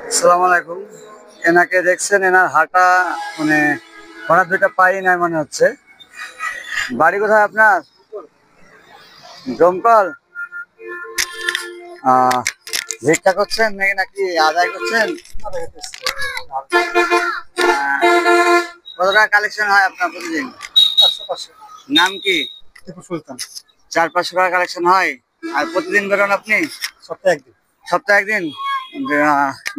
আসসালামু আলাইকুম। এনাকে দেখছেন, এনার হাঁটা মানে ওনার দুইটা পাই নাই মনে হচ্ছে। বাড়ি কোথায় আপনার? দমকল। ভিক্ষা করছেন নাকি নাকি আদায় করছেন? কত টাকা কালেকশন হয় আপনার প্রতিদিন? নাম কি? সুলতান। 400-500 টাকা কালেকশন হয়। আর প্রতিদিন বেরোন আপনি? সপ্তাহে একদিন। সপ্তাহে একদিন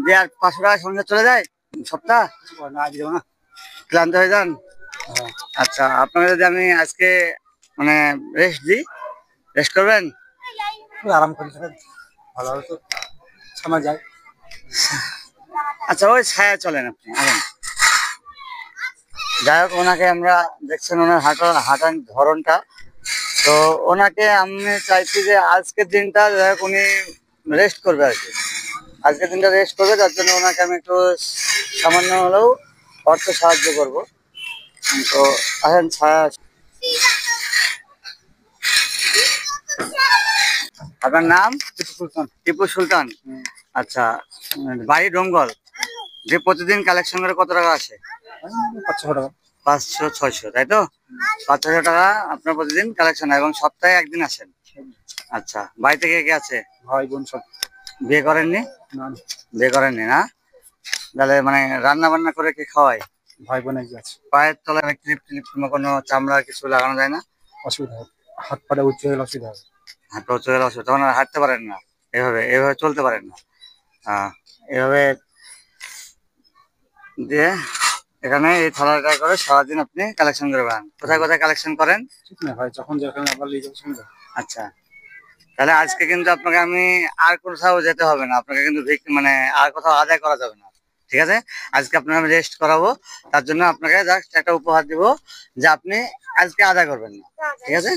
দিয়ে আর 500 টাকা সঙ্গে চলে যায় সপ্তাহ? না দিব না। ক্লান্ত হয়ে যান? আচ্ছা, আপনাকে যদি আমি আজকে মানে রেস্ট দিই, রেস্ট করবেন? আরাম করে ভালো হবে তো সময় যায়। আচ্ছা, ওই ছায়া চলেন আপনি আরাম। যাই হোক, ওনাকে আমরা দেখছেন ওনার হাঁটার ধরনটা। তো ওনাকে আমি চাইছি যে আজকের দিনটা যাই হোক উনি রেস্ট করবে আর কি। আজকের দিনটা রেস্ট করবে, যার জন্য ওনাকে আমি একটু সামান্য হলেও অর্থ সাহায্য করবো। তো আসেন ছায়া। আপনার নাম? টিপু সুলতান। টিপু সুলতান। আচ্ছা, বাড়ি ডোমগল। যে প্রতিদিন কালেকশন করে কত টাকা আসে? 500 টাকা। 500-600, তাই তো? 500 টাকা আপনার প্রতিদিন কালেকশন, এবং সপ্তাহে একদিন আসেন। আচ্ছা, বাড়িতে কে কে আছে? ভাই বোন সব। বিয়ে করেননি? না, বিয়ে করেননি না? তাহলে মানে রান্না বান্না করে কি খাওয়াই? ভাই বোন এক আছে। পায়ের তলায় ক্লিপ টিলিপ কিংবা কোনো চামড়া কিছু লাগানো যায় না? অসুবিধা হবে, হাত পাটা উঁচু হয়ে গেলে অসুবিধা হবে। হাত পা চলে গেলে অসুবিধা, তখন আর হাঁটতে পারেন না, এভাবে এভাবে চলতে পারেন না। এভাবে দিয়ে এখানে এই থালাটা করে সারাদিন আপনি কালেকশন করে বেড়ান। কোথায় কোথায় কালেকশন করেন? ঠিক না ভাই, যখন যেখানে আবার নিয়ে যাবো সুবিধা। আচ্ছা, তাহলে আজকে কিন্তু আপনাকে আমি আর কোথাও যেতে হবে না, আপনাকে কিন্তু মানে আর কোথাও আদায় করা যাবে না, ঠিক আছে? আজকে আপনাকে আমি রেস্ট করাবো, তার জন্য আপনাকে জাস্ট একটা উপহার দিব যে আপনি আজকে আদায় করবেন না, ঠিক আছে?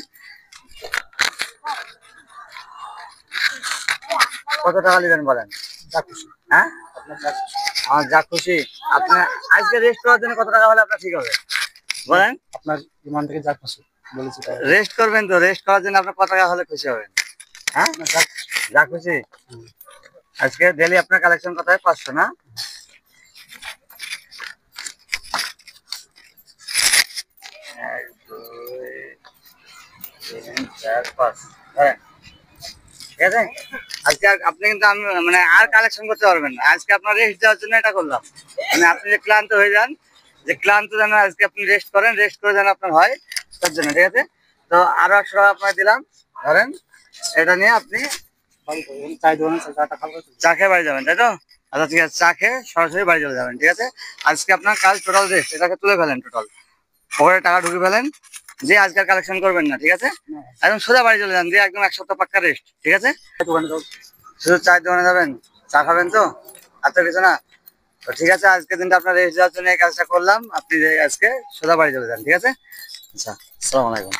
কত টাকা নেবেন বলেন? যা খুশি। হ্যাঁ, আপনার যা খুশি। আমার যা খুশি। আপনি আজকে রেস্ট করার জন্য কত টাকা হলে আপনার ঠিক হবে বলেন? আপনার ইমান থেকে যা খুশি বলেছি তাই। রেস্ট করবেন তো, রেস্ট করার জন্য আপনার কত টাকা হলে খুশি হবেন? হ্যাঁ, আপনার যা খুশি। যা খুশি। আজকে ডেলি আপনার কালেকশন কত হয়? 500 না? 1 2 3 4 5, হ্যাঁ, ঠিক আছে? আজকে আপনি কিন্তু আমি মানে আর কালেকশন করতে পারবেন না। আজকে আপনার রেস্ট দেওয়ার জন্য এটা করলাম, মানে আপনি যে ক্লান্ত হয়ে যান, যে ক্লান্ত যেন আজকে আপনি রেস্ট করেন, রেস্ট করে যেন আপনার হয়, তার জন্য, ঠিক আছে? তো আরো 100 টাকা আপনাকে দিলাম, ধরেন। এটা নিয়ে আপনি চাই দেবো না, চাটা খাবো। চা খেয়ে বাড়ি যাবেন, তাই তো? আচ্ছা, ঠিক আছে, চা খেয়ে সরাসরি বাড়ি চলে যাবেন, ঠিক আছে? আজকে আপনার কাজ টোটাল রেস্ট, এটাকে তুলে ফেলেন, টোটাল পকেটে টাকা ঢুকে ফেলেন, যে আজকাল কালেকশন করবেন না, ঠিক আছে? একদম সোজা বাড়ি চলে যান, দিয়ে একদম 1 সপ্তাহ পাক্কা রেস্ট, ঠিক আছে? দোকানে যাবো। শুধু চায়ের দোকানে যাবেন, চা খাবেন তো, আর তো কিছু না? তো ঠিক আছে, আজকের দিনটা আপনার রেস্ট দেওয়ার জন্য এই কাজটা করলাম। আপনি আজকে সোজা বাড়ি চলে যান, ঠিক আছে? আচ্ছা, আসসালামু আলাইকুম।